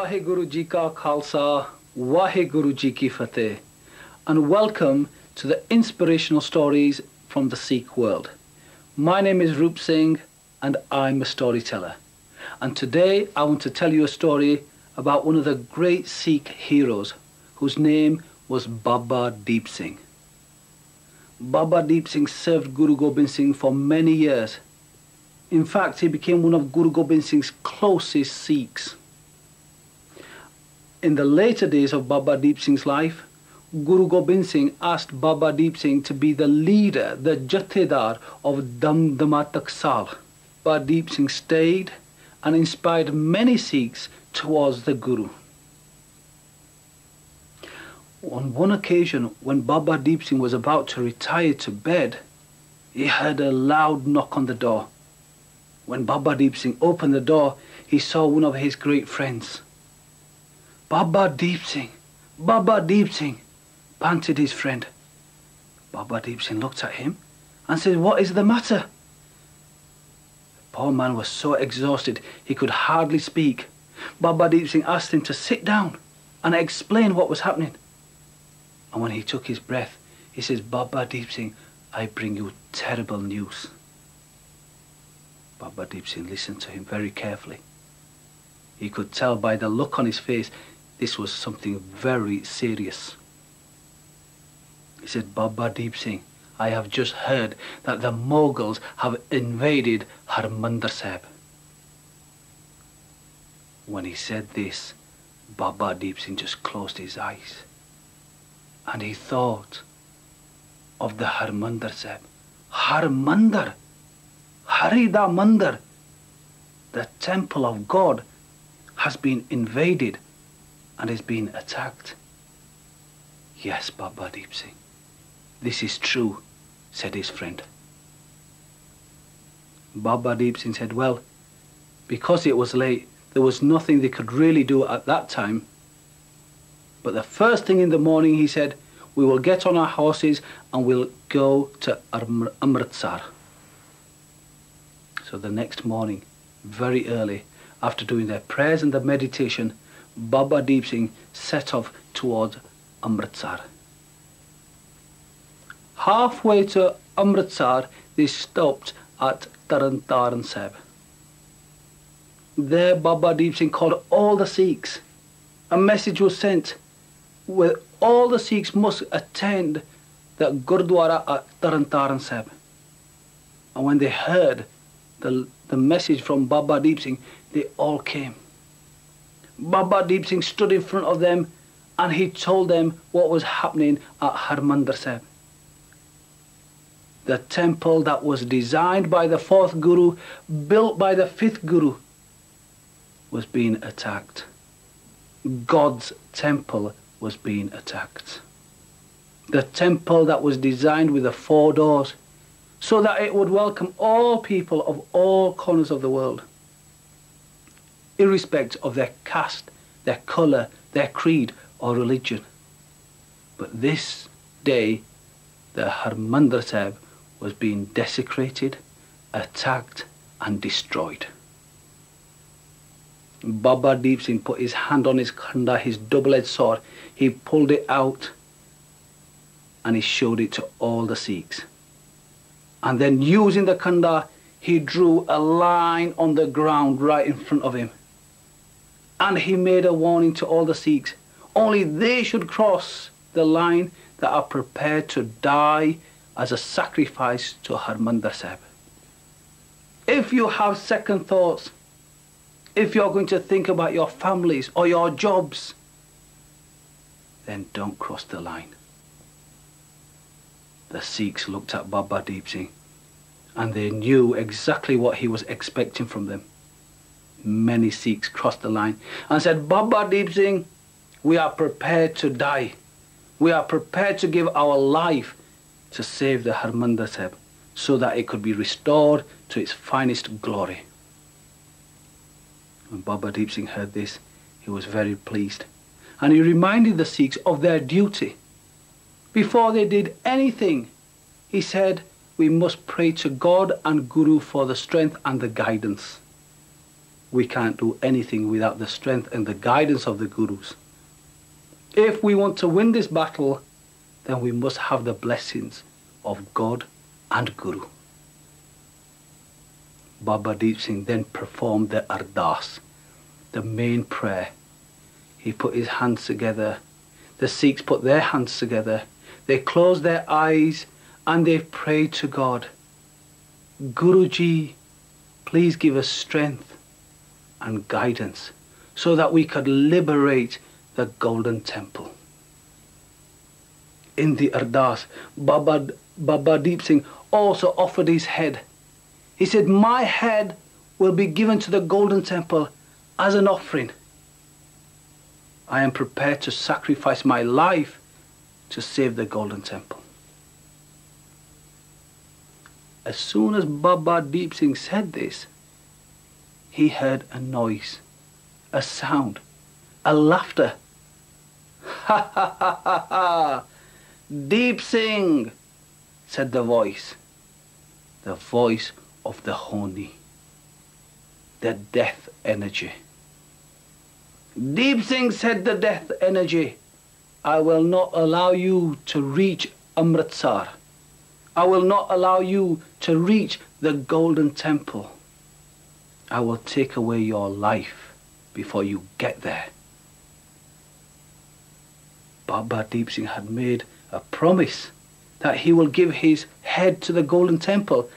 Waheguru Ji Ka Khalsa, Waheguru Ji Ki Fateh, and welcome to the inspirational stories from the Sikh world. My name is Roop Singh and I'm a storyteller. And today I want to tell you a story about one of the great Sikh heroes whose name was Baba Deep Singh. Baba Deep Singh served Guru Gobind Singh for many years. In fact, he became one of Guru Gobind Singh's closest Sikhs. In the later days of Baba Deep Singh's life, Guru Gobind Singh asked Baba Deep Singh to be the leader, the Jathedar of Damdama Taksal. Baba Deep Singh stayed and inspired many Sikhs towards the Guru. On one occasion, when Baba Deep Singh was about to retire to bed, he heard a loud knock on the door. When Baba Deep Singh opened the door, he saw one of his great friends. Baba Deep Singh, Baba Deep Singh, panted his friend. Baba Deep Singh looked at him and said, "What is the matter?" The poor man was so exhausted he could hardly speak. Baba Deep Singh asked him to sit down and explain what was happening. And when he took his breath, he says, "Baba Deep Singh, I bring you terrible news." Baba Deep Singh listened to him very carefully. He could tell by the look on his face this was something very serious. He said, "Baba Deep Singh, I have just heard that the Mughals have invaded Harmandir Sahib." When he said this, Baba Deep Singh just closed his eyes. And he thought of the Harmandir Sahib. Harmandir, Harida Mandir, the temple of God, has been invaded and is being attacked. "Yes, Baba Deep Singh, this is true," said his friend. Baba Deep Singh said, "Well, because it was late, there was nothing they could really do at that time. But the first thing in the morning," he said, "we will get on our horses and we'll go to Amritsar." So the next morning, very early, after doing their prayers and the meditation, Baba Deep Singh set off towards Amritsar. Halfway to Amritsar, they stopped at Taran Taran Sahib. There Baba Deep Singh called all the Sikhs. A message was sent where all the Sikhs must attend the Gurdwara at Taran Taran Sahib. And when they heard the message from Baba Deep Singh, they all came. Baba Deep Singh stood in front of them and he told them what was happening at Harmandir Sahib. The temple that was designed by the 4th Guru, built by the 5th Guru, was being attacked. God's temple was being attacked. The temple that was designed with the 4 doors, so that it would welcome all people of all corners of the world, irrespective of their caste, their colour, their creed or religion. But this day, the Harmandir Sahib was being desecrated, attacked and destroyed. Baba Deep Singh put his hand on his khanda, his double-edged sword. He pulled it out and he showed it to all the Sikhs. And then using the khanda, he drew a line on the ground right in front of him. And he made a warning to all the Sikhs. Only they should cross the line that are prepared to die as a sacrifice to Harmandir Sahib. If you have second thoughts, if you're going to think about your families or your jobs, then don't cross the line. The Sikhs looked at Baba Deep Singh and they knew exactly what he was expecting from them. Many Sikhs crossed the line and said, "Baba Deep Singh, we are prepared to die. We are prepared to give our life to save the Harmandir Sahib so that it could be restored to its finest glory." When Baba Deep Singh heard this, he was very pleased. And he reminded the Sikhs of their duty. Before they did anything, he said, "We must pray to God and Guru for the strength and the guidance." we can't do anything without the strength and the guidance of the Gurus. If we want to win this battle, then we must have the blessings of God and Guru. Baba Deep Singh then performed the Ardas, the main prayer. He put his hands together. The Sikhs put their hands together. They closed their eyes and they prayed to God. Guruji, please give us strength and guidance so that we could liberate the Golden Temple. In the Ardas, Baba Deep Singh also offered his head. He said, my head will be given to the Golden Temple as an offering. I am prepared to sacrifice my life to save the Golden Temple. As soon as Baba Deep Singh said this, he heard a noise, a sound, a laughter. Ha ha ha ha ha! Deep Singh, said the voice of the Honi, the death energy. Deep Singh, said the death energy, I will not allow you to reach Amritsar. I will not allow you to reach the Golden Temple. I will take away your life before you get there. Baba Deep Singh had made a promise that he will give his head to the Golden Temple